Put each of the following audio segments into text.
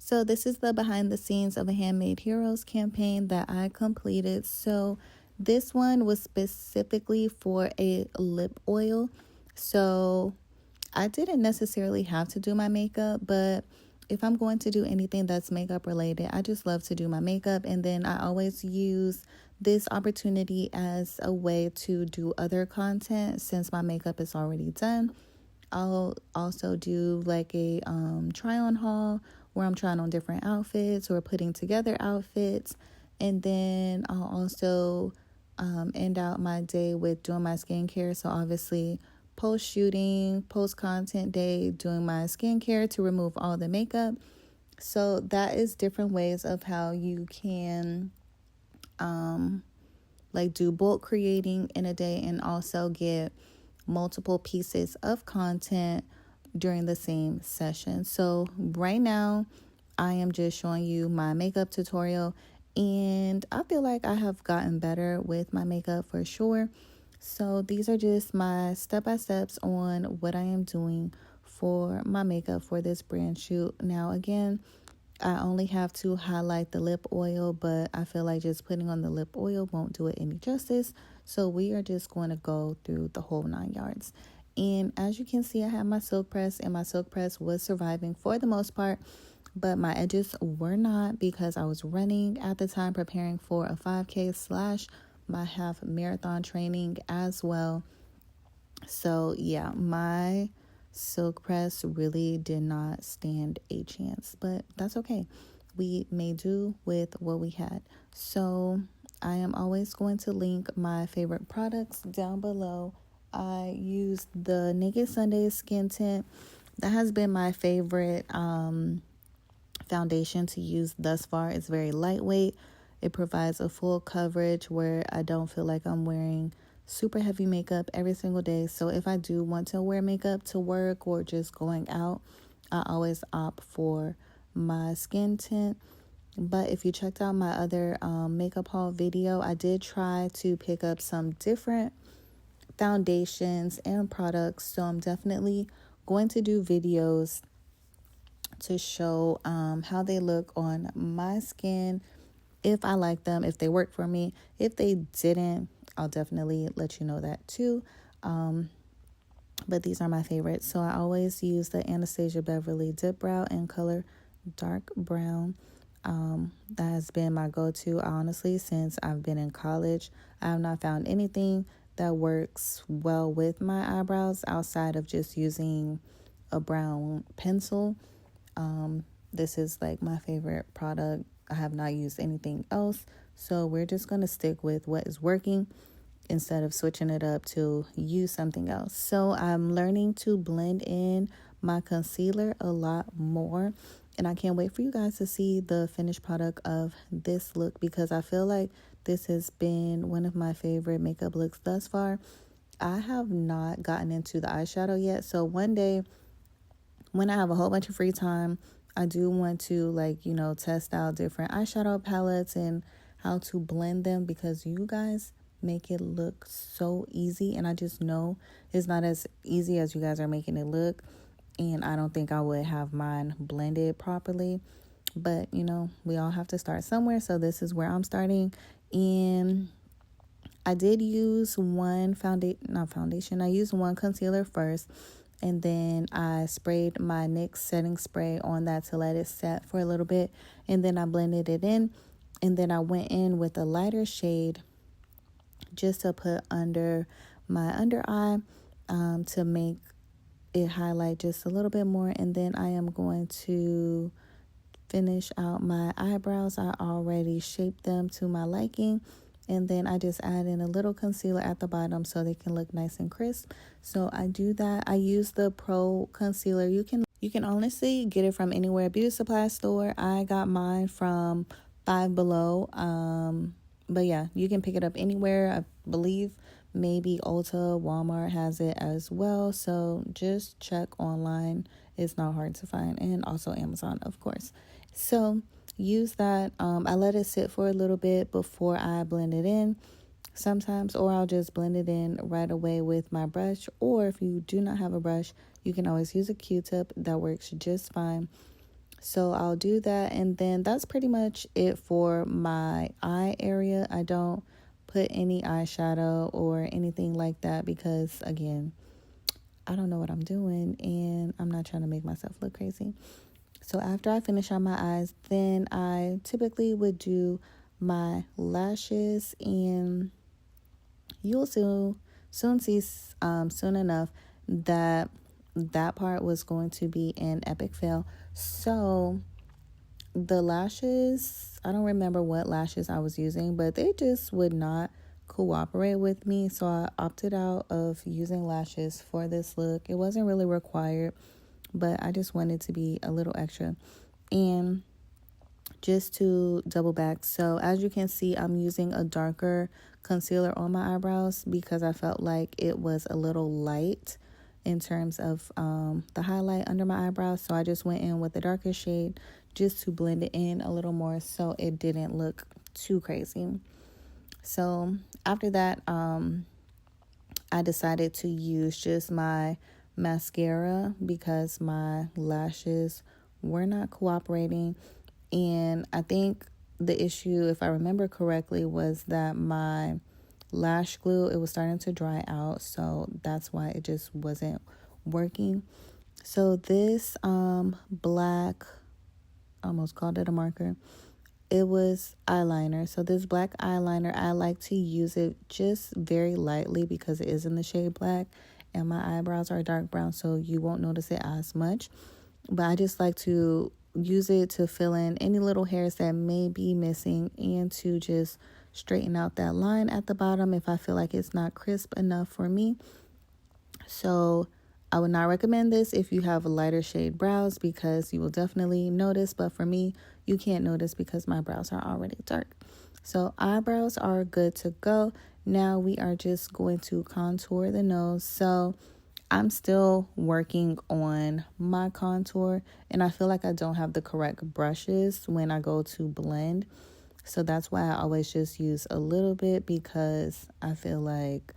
So this is the behind the scenes of a Handmade Heroes campaign that I completed. So this one was specifically for a lip oil. So I didn't necessarily have to do my makeup, but if I'm going to do anything that's makeup related, I just love to do my makeup. And then I always use this opportunity as a way to do other content since my makeup is already done. I'll also do like a try on haul where I'm trying on different outfits or putting together outfits. And then I'll also end out my day with doing my skincare. So obviously post shooting, post content day, doing my skincare to remove all the makeup. So that is different ways of how you can like do bulk creating in a day and also get multiple pieces of content during the same session. So right now I am just showing you my makeup tutorial, and I feel like I have gotten better with my makeup for sure. So these are just my step-by-steps on what I am doing for my makeup for this brand shoot. Now again, I only have to highlight the lip oil, but I feel like just putting on the lip oil won't do it any justice. So we are just going to go through the whole 9 yards. And as you can see, I have my silk press, and my silk press was surviving for the most part, but my edges were not because I was running at the time preparing for a 5K / my half marathon training as well. So yeah, my silk press really did not stand a chance, but that's okay. We may do with what we had. So I am always going to link my favorite products down below. I used the Naked Sunday Skin Tint. That has been my favorite foundation to use thus far. It's very lightweight. It provides a full coverage where I don't feel like I'm wearing super heavy makeup every single day. So if I do want to wear makeup to work or just going out, I always opt for my skin tint. But if you checked out my other makeup haul video, I did try to pick up some different foundations and products. So I'm definitely going to do videos to show how they look on my skin, if I like them, if they work for me. If they didn't, I'll definitely let you know that too. But these are my favorites. So I always use the Anastasia Beverly Dip Brow in color dark brown. That has been my go-to, honestly, since I've been in college. I have not found anything that works well with my eyebrows outside of just using a brown pencil. This is like my favorite product. I have not used anything else. So we're just going to stick with what is working instead of switching it up to use something else. So I'm learning to blend in my concealer a lot more. And I can't wait for you guys to see the finished product of this look, because I feel like this has been one of my favorite makeup looks thus far. I have not gotten into the eyeshadow yet. So one day when I have a whole bunch of free time, I do want to test out different eyeshadow palettes and how to blend them, because you guys make it look so easy. And I just know it's not as easy as you guys are making it look. And I don't think I would have mine blended properly. But, we all have to start somewhere. So this is where I'm starting. And I did use one foundation. I used one concealer first. And then I sprayed my NYX setting spray on that to let it set for a little bit. And then I blended it in. And then I went in with a lighter shade just to put under my under eye to make it highlight just a little bit more. And then I am going to finish out my eyebrows. I already shaped them to my liking. And then I just add in a little concealer at the bottom so they can look nice and crisp. So I do that. I use the Pro Concealer. You can honestly get it from anywhere. Beauty supply store. I got mine from Five Below. But yeah, you can pick it up anywhere. I believe maybe Ulta, Walmart has it as well. So just check online. It's not hard to find. And also Amazon, of course. So use that. I let it sit for a little bit before I blend it in sometimes, or I'll just blend it in right away with my brush. Or if you do not have a brush, you can always use a Q-tip. That works just fine. So I'll do that, and then that's pretty much it for my eye area. I don't put any eyeshadow or anything like that because, again, I don't know what I'm doing and I'm not trying to make myself look crazy. So after I finish on my eyes, then I typically would do my lashes, and you'll soon see soon enough that that part was going to be an epic fail. So the lashes, I don't remember what lashes I was using, but they just would not cooperate with me. So I opted out of using lashes for this look. It wasn't really required, but I just wanted to be a little extra. And just to double back, so as you can see, I'm using a darker concealer on my eyebrows because I felt like it was a little light in terms of the highlight under my eyebrows. So I just went in with a darker shade just to blend it in a little more so it didn't look too crazy. So after that, I decided to use just my mascara because my lashes were not cooperating. And I think the issue, if I remember correctly, was that my lash glue, it was starting to dry out. So that's why it just wasn't working. So this black, I almost called it a marker, it was eyeliner. So this black eyeliner, I like to use it just very lightly because it is in the shade black and my eyebrows are dark brown, so you won't notice it as much. But I just like to use it to fill in any little hairs that may be missing and to just straighten out that line at the bottom if I feel like it's not crisp enough for me. So I would not recommend this if you have a lighter shade brows because you will definitely notice. But for me, you can't notice because my brows are already dark. So eyebrows are good to go. Now we are just going to contour the nose. So I'm still working on my contour and I feel like I don't have the correct brushes when I go to blend. So that's why I always just use a little bit because I feel like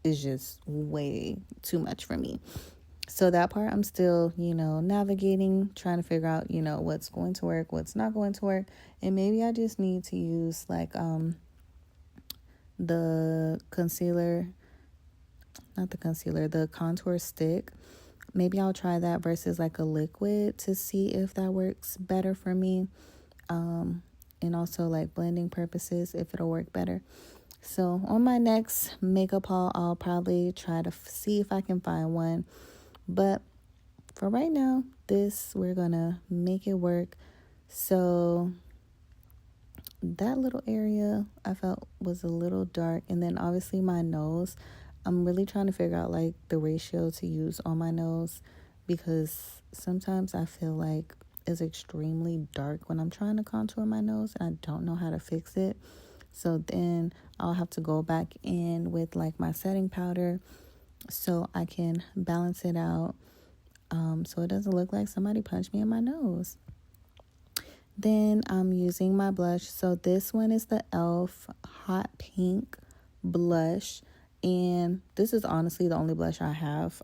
it's just way too much for me. So that part I'm still, navigating, trying to figure out, what's going to work, what's not going to work. And maybe I just need to use like the concealer, not the concealer, the contour stick. Maybe I'll try that versus like a liquid to see if that works better for me. And also like blending purposes, if it'll work better. So on my next makeup haul, I'll probably try to see if I can find one. But for right now, we're going to make it work. So that little area I felt was a little dark. And then obviously my nose, I'm really trying to figure out like the ratio to use on my nose because sometimes I feel like it's extremely dark when I'm trying to contour my nose and I don't know how to fix it. So then I'll have to go back in with like my setting powder so I can balance it out so it doesn't look like somebody punched me in my nose. Then I'm using my blush. So this one is the e.l.f. Hot Pink blush. And this is honestly the only blush I have.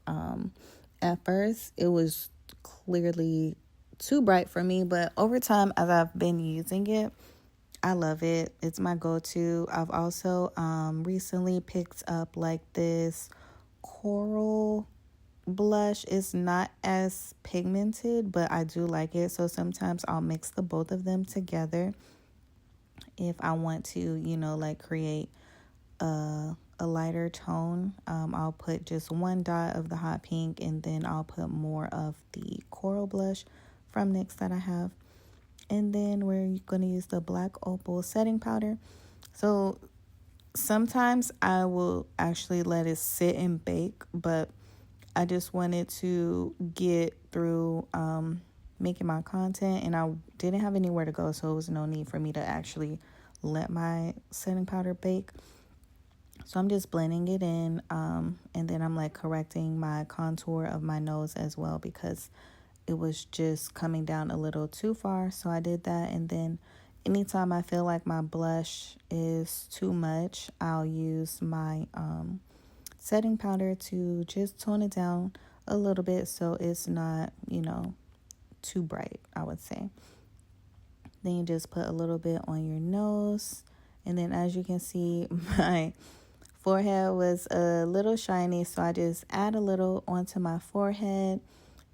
At first, it was clearly too bright for me. But over time, as I've been using it, I love it. It's my go-to. I've also recently picked up like this coral blush. Is not as pigmented, but I do like it. So sometimes I'll mix the both of them together if I want to, like create a lighter tone. I'll put just one dot of the hot pink and then I'll put more of the coral blush from NYX that I have. And then we're going to use the black opal setting powder. So sometimes I will actually let it sit and bake, but I just wanted to get through making my content and I didn't have anywhere to go, so there was no need for me to actually let my setting powder bake. So I'm just blending it in and then I'm like correcting my contour of my nose as well because it was just coming down a little too far. So I did that, and then anytime I feel like my blush is too much, I'll use my setting powder to just tone it down a little bit so it's not, too bright, I would say. Then you just put a little bit on your nose. And then as you can see, my forehead was a little shiny, so I just add a little onto my forehead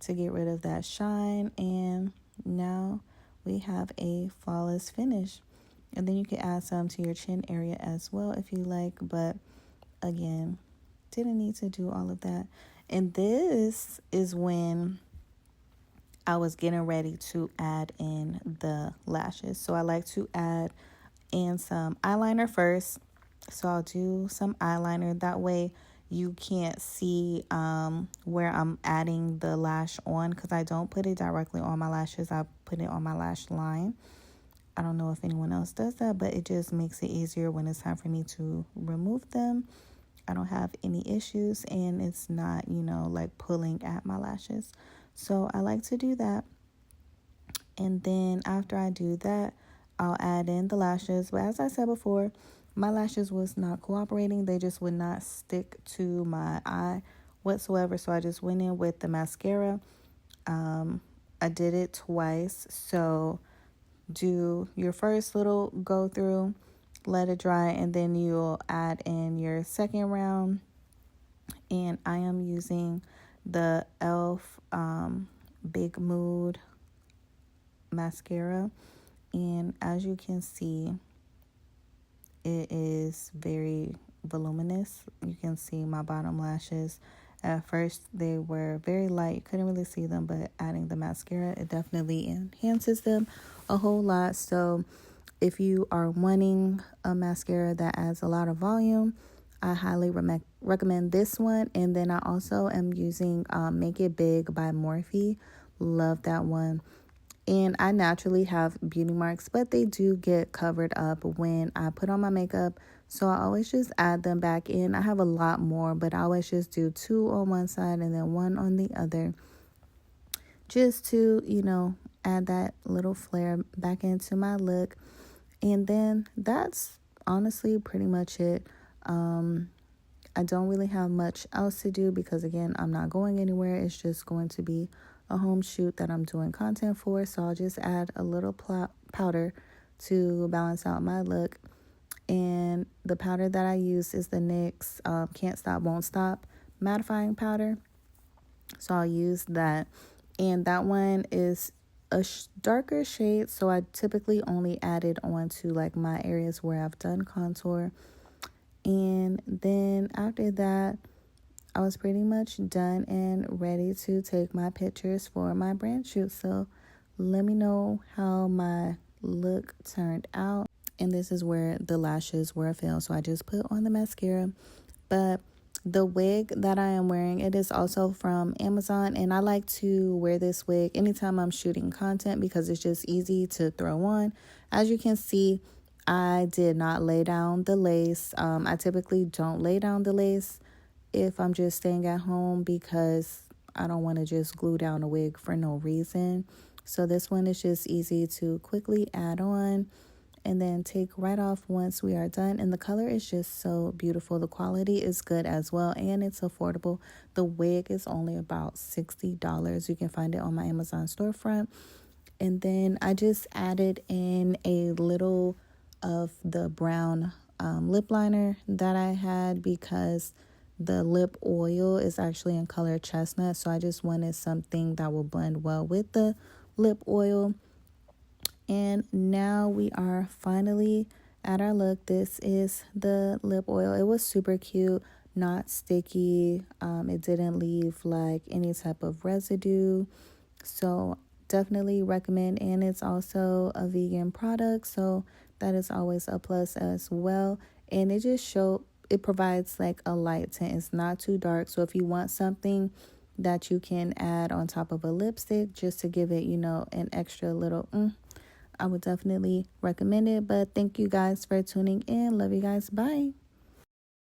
to get rid of that shine. And now we have a flawless finish. And then you can add some to your chin area as well if you like, but again, didn't need to do all of that. And this is when I was getting ready to add in the lashes. So I like to add in some eyeliner first. So I'll do some eyeliner. That way you can't see where I'm adding the lash on, because I don't put it directly on my lashes. I put it on my lash line. I don't know if anyone else does that, but it just makes it easier when it's time for me to remove them. I don't have any issues, and it's not, like pulling at my lashes. So I like to do that. And then after I do that, I'll add in the lashes. But as I said before, my lashes was not cooperating. They just would not stick to my eye whatsoever. So I just went in with the mascara. I did it twice. So do your first little go through, let it dry, and then you'll add in your second round. And I am using the e.l.f. Big Mood mascara, and as you can see, it is very voluminous. You can see my bottom lashes. At first they were very light, you couldn't really see them, but adding the mascara, it definitely enhances them a whole lot. So if you are wanting a mascara that adds a lot of volume, I highly recommend this one. And then I also am using Make It Big by Morphe. Love that one. And I naturally have beauty marks, but they do get covered up when I put on my makeup. So I always just add them back in. I have a lot more, but I always just do 2 on one side and then 1 on the other, just to, add that little flare back into my look. And then that's honestly pretty much it. I don't really have much else to do because, again, I'm not going anywhere. It's just going to be a home shoot that I'm doing content for. So I'll just add a little powder to balance out my look. And the powder that I use is the NYX Can't Stop, Won't Stop mattifying powder. So I'll use that. And that one is a darker shade. So I typically only add it onto like my areas where I've done contour. And then after that, I was pretty much done and ready to take my pictures for my brand shoot. So let me know how my look turned out. And this is where the lashes were a fail. So I just put on the mascara. But the wig that I am wearing, it is also from Amazon. And I like to wear this wig anytime I'm shooting content because it's just easy to throw on. As you can see, I did not lay down the lace. I typically don't lay down the lace if I'm just staying at home because I don't want to just glue down a wig for no reason. So this one is just easy to quickly add on and then take right off once we are done. And the color is just so beautiful. The quality is good as well, and it's affordable. The wig is only about $60. You can find it on my Amazon storefront. And then I just added in a little of the brown lip liner that I had because the lip oil is actually in color Chestnut. So I just wanted something that will blend well with the lip oil. And now we are finally at our look. This is the lip oil. It was super cute, not sticky. It didn't leave like any type of residue. So definitely recommend. And it's also a vegan product, so that is always a plus as well. And it provides like a light tint. It's not too dark. So if you want something that you can add on top of a lipstick just to give it, an extra little I would definitely recommend it. But thank you guys for tuning in. Love you guys. Bye.